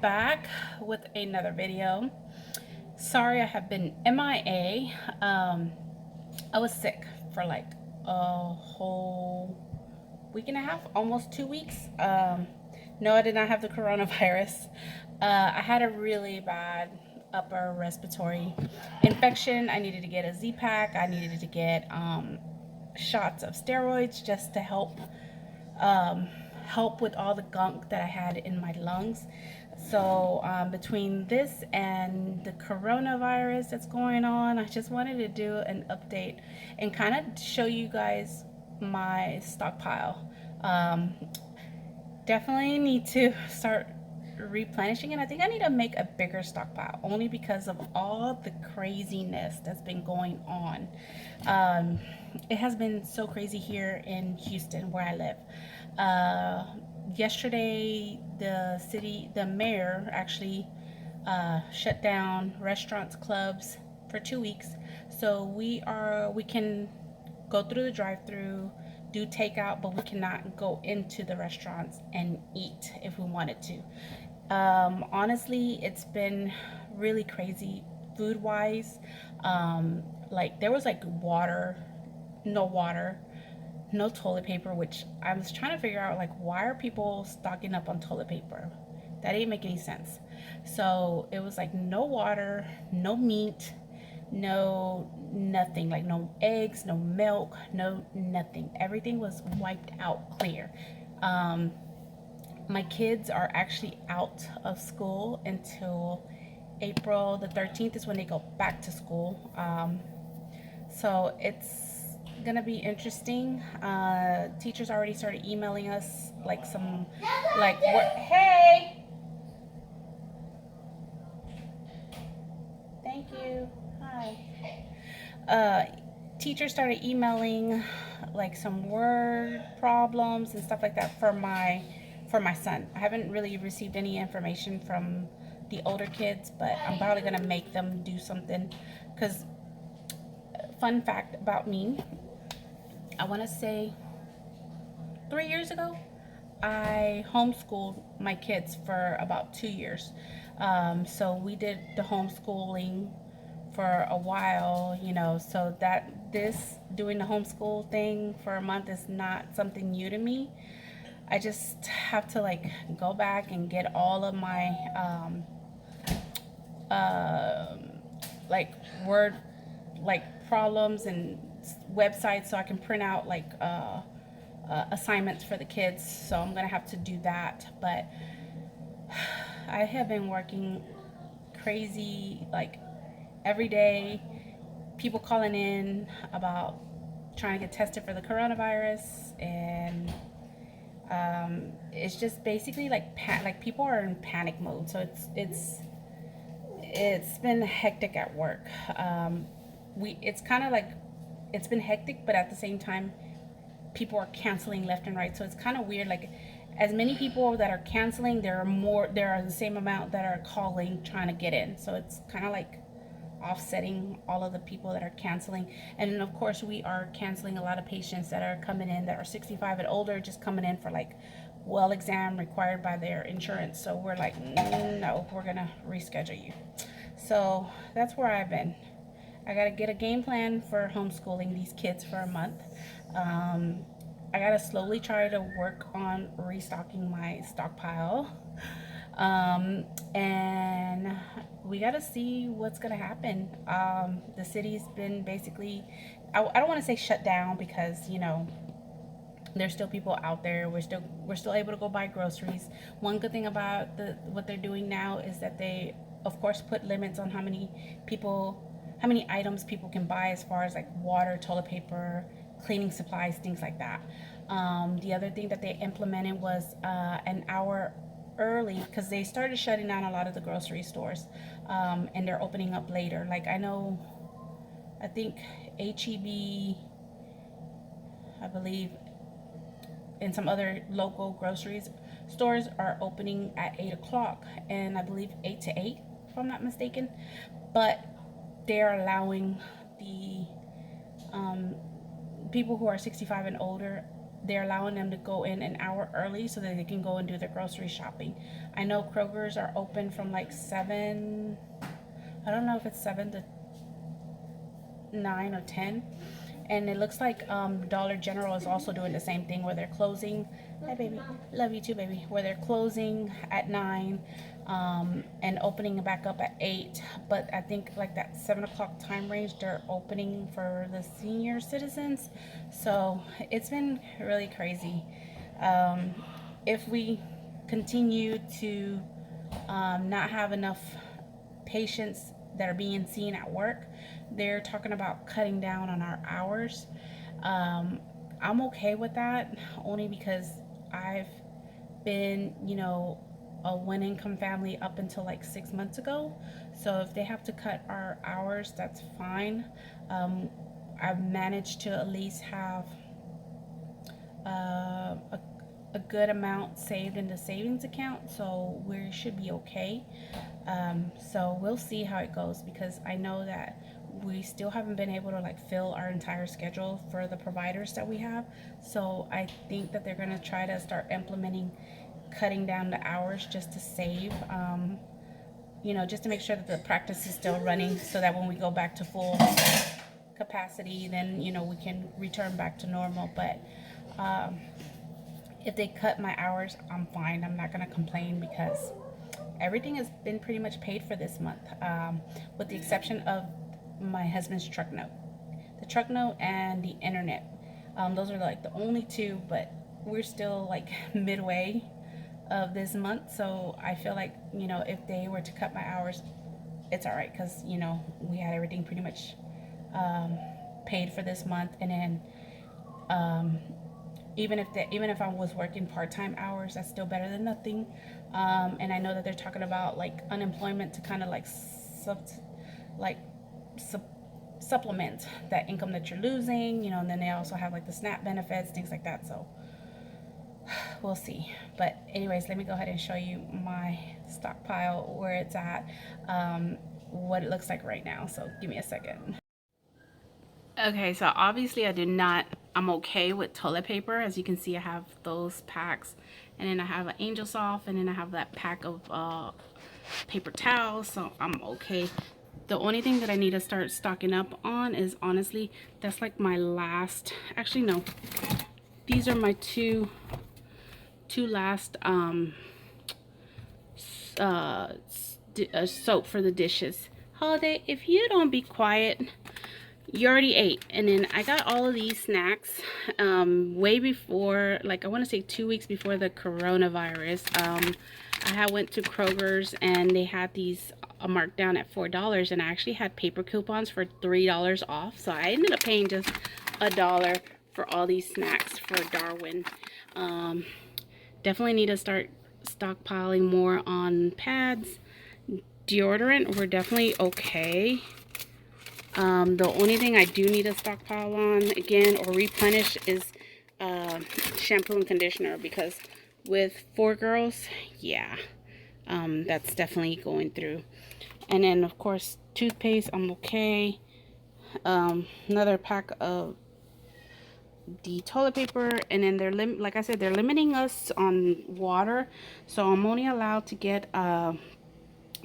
back with another video. Sorry I have been MIA. I was sick for like a whole week and a half, almost 2 weeks. No, I did not have the coronavirus. I had a really bad upper respiratory infection. I needed to get a Z-Pack. I needed to get shots of steroids just to um, help with all the gunk that I had in my lungs. So, between this and the coronavirus that's going on, I just wanted to do an update and kind of show you guys my stockpile. Um, Definitely need to start replenishing, and I think I need to make a bigger stockpile only because of all the craziness that's been going on. um, it has been so crazy here in Houston where I live. Yesterday the mayor actually shut down restaurants, clubs for 2 weeks. So we can go through the drive-through, do takeout, but we cannot go into the restaurants and eat if we wanted to. Honestly, it's been really crazy food wise. Like there was like water, no toilet paper, which I was trying to figure out like why are people stocking up on toilet paper? That didn't make any sense. So it was like no water, no meat, no nothing, like no eggs, no milk, no nothing. Everything was wiped out clear. Um, my kids are actually out of school until April the 13th is when they go back to school. So it's gonna be interesting. Teachers already started emailing us like some like what? Hey, thank you. Hi. Uh, Teachers started emailing like some word problems and stuff like that for my son. I haven't really received any information from the older kids, but I'm probably gonna make them do something. Because fun fact about me, I want to say 3 years ago, I homeschooled my kids for about 2 years. So we did the homeschooling for a while, so that this doing the homeschool thing for a month is not something new to me. I just have to like go back and get all of my um like word like problems and websites so I can print out like assignments for the kids. So I'm gonna have to do that. But I have been working crazy like every day. People calling in about trying to get tested for the coronavirus, and it's just basically like like people are in panic mode. So it's been hectic at work. We it's kind of like it's been hectic, but at the same time, people are canceling left and right. So it's kind of weird. Like as many people that are canceling, there are the same amount that are calling trying to get in. So it's kind of like offsetting all of the people that are canceling. And then of course we are canceling a lot of patients that are coming in that are 65 and older, just coming in for like well exam required by their insurance. So we're like, no, we're gonna reschedule you. So that's where I've been. I gotta get a game plan for homeschooling these kids for a month. um, I gotta slowly try to work on restocking my stockpile. And we gotta see what's gonna happen. The city's been basically, I don't want to say shut down because there's still people out there. We're still able to go buy groceries. One good thing about what they're doing now is that they, of course, put limits on how many items people can buy as far as like water, toilet paper, cleaning supplies, things like that. The other thing that they implemented was an hour early because they started shutting down a lot of the grocery stores, and they're opening up later. Like I think HEB, I believe, and some other local groceries stores are opening at 8 o'clock, and I believe 8 to 8, if I'm not mistaken. But they're allowing the um, people who are 65 and older, they're allowing them to go in an hour early so that they can go and do their grocery shopping. I know Kroger's are open from like 7, I don't know if it's 7 to 9 or 10. And it looks like Dollar General is also doing the same thing where they're closing. Hi, baby. Love you too, baby. Where they're closing at 9 and opening back up at 8. But I think like that 7 o'clock time range, they're opening for the senior citizens. So it's been really crazy. If we continue to not have enough patients that are being seen at work, they're talking about cutting down on our hours. I'm okay with that, only because I've been, a one income family up until like 6 months ago. So if they have to cut our hours, that's fine. I've managed to at least have a good amount saved in the savings account, so we should be okay. So we'll see how it goes, because I know that we still haven't been able to like fill our entire schedule for the providers that we have. So I think that they're going to try to start implementing cutting down the hours just to save, just to make sure that the practice is still running, so that when we go back to full capacity, then we can return back to normal. But if they cut my hours, I'm fine. I'm not going to complain, because everything has been pretty much paid for this month, with the exception of my husband's truck note. The truck note and the internet. Those are like the only two, but we're still like midway of this month. So I feel like, if they were to cut my hours, it's all right, because, we had everything pretty much paid for this month. And then even if I was working part-time hours, that's still better than nothing. And I know that they're talking about like unemployment to kind of like supplement that income that you're losing, and then they also have like the SNAP benefits, things like that. So we'll see. But anyways, let me go ahead and show you my stockpile, where it's at, what it looks like right now. So give me a second. Okay, so obviously I'm okay with toilet paper. As you can see, I have those packs, and then I have an Angel Soft, and then I have that pack of paper towels, so I'm okay. The only thing that I need to start stocking up on is, honestly, that's like my last, actually no, these are my two last soap for the dishes. Holiday, if you don't be quiet, you already ate. And then I got all of these snacks way before, like I want to say 2 weeks before the coronavirus. I went to Kroger's, and they had these marked down at $4, and I actually had paper coupons for $3 off. So I ended up paying just $1 for all these snacks for Darwin. Definitely need to start stockpiling more on pads. Deodorant, we're definitely okay. The only thing I do need to stockpile on again or replenish is shampoo and conditioner, because with 4 girls, yeah, that's definitely going through. And then of course toothpaste, I'm okay. Another pack of the toilet paper, and then like I said, they're limiting us on water, so I'm only allowed to get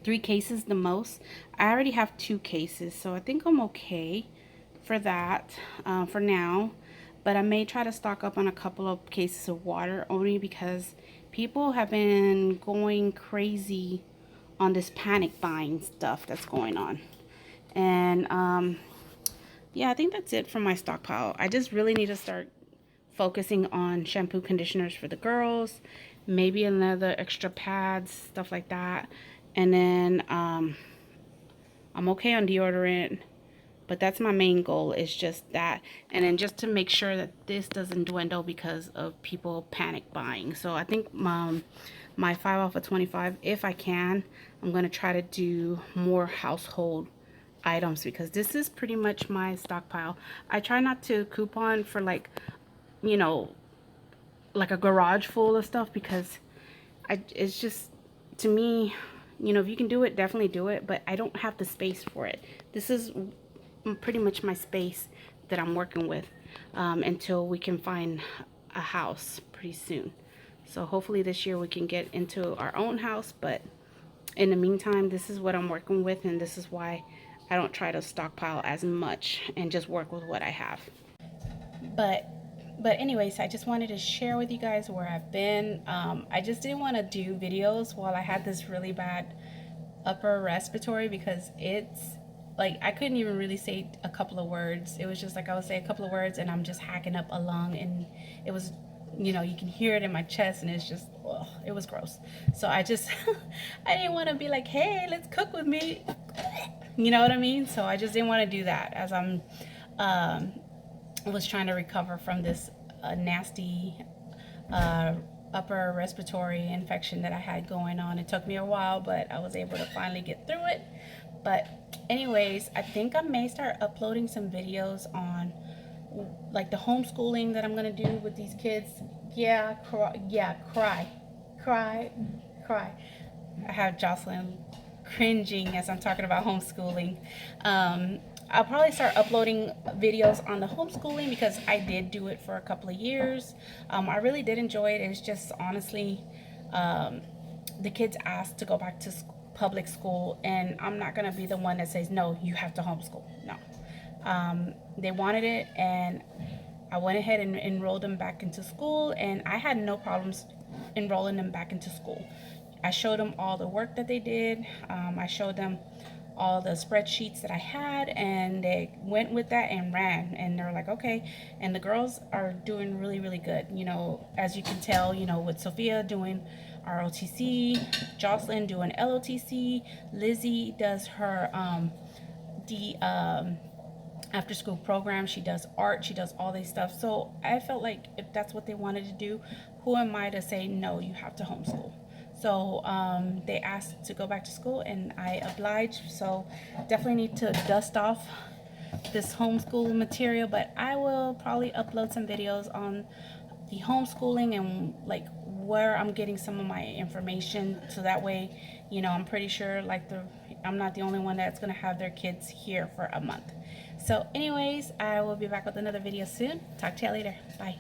3 cases the most. I already have 2 cases, so I think I'm okay for that for now. But I may try to stock up on a couple of cases of water, only because people have been going crazy on this panic buying stuff that's going on. And yeah, I think that's it for my stockpile. I just really need to start focusing on shampoo, conditioners for the girls, maybe another extra pads, stuff like that. And then I'm okay on deodorant, but that's my main goal, is just that. And then just to make sure that this doesn't dwindle because of people panic buying. So I think my 5 off of 25, if I can, I'm going to try to do more household items, because this is pretty much my stockpile. I try not to coupon for like a garage full of stuff, because it's just, to me, if you can do it, definitely do it, but I don't have the space for it. This is pretty much my space that I'm working with until we can find a house pretty soon. So hopefully this year we can get into our own house, but in the meantime, this is what I'm working with, and this is why I don't try to stockpile as much and just work with what I have. But anyways, I just wanted to share with you guys where I've been. I just didn't want to do videos while I had this really bad upper respiratory, because it's like I couldn't even really say a couple of words. It was just like I would say a couple of words and I'm just hacking up a lung, and it was, you know, you can hear it in my chest, and it's just, ugh, it was gross. So I just I didn't want to be like, hey, let's cook with me, you know what I mean? So I just didn't want to do that, as I'm was trying to recover from this nasty uh, upper respiratory infection that I had going on. It took me a while, but I was able to finally get through it. But anyways, I think I may start uploading some videos on like the homeschooling that I'm gonna do with these kids. Yeah, cry, cry, cry. I have Jocelyn cringing as I'm talking about homeschooling. I'll probably start uploading videos on the homeschooling because I did do it for a couple of years. I really did enjoy it. It's just honestly, the kids asked to go back to public school, and I'm not going to be the one that says, no, you have to homeschool. No. They wanted it, and I went ahead and enrolled them back into school, and I had no problems enrolling them back into school. I showed them all the work that they did. I showed them all the spreadsheets that I had, and they went with that and ran, and they're like, okay. And the girls are doing really, really good, you know, as you can tell, you know, with Sophia doing ROTC, Jocelyn doing LOTC, Lizzie does her the after school program, she does art, she does all these stuff. So I felt like if that's what they wanted to do, who am I to say no, you have to homeschool? So they asked to go back to school, and I obliged. So definitely need to dust off this homeschool material, but I will probably upload some videos on the homeschooling and like where I'm getting some of my information, so that way, you know, I'm pretty sure like I'm not the only one that's gonna have their kids here for a month. So anyways, I will be back with another video soon. Talk to you later. Bye.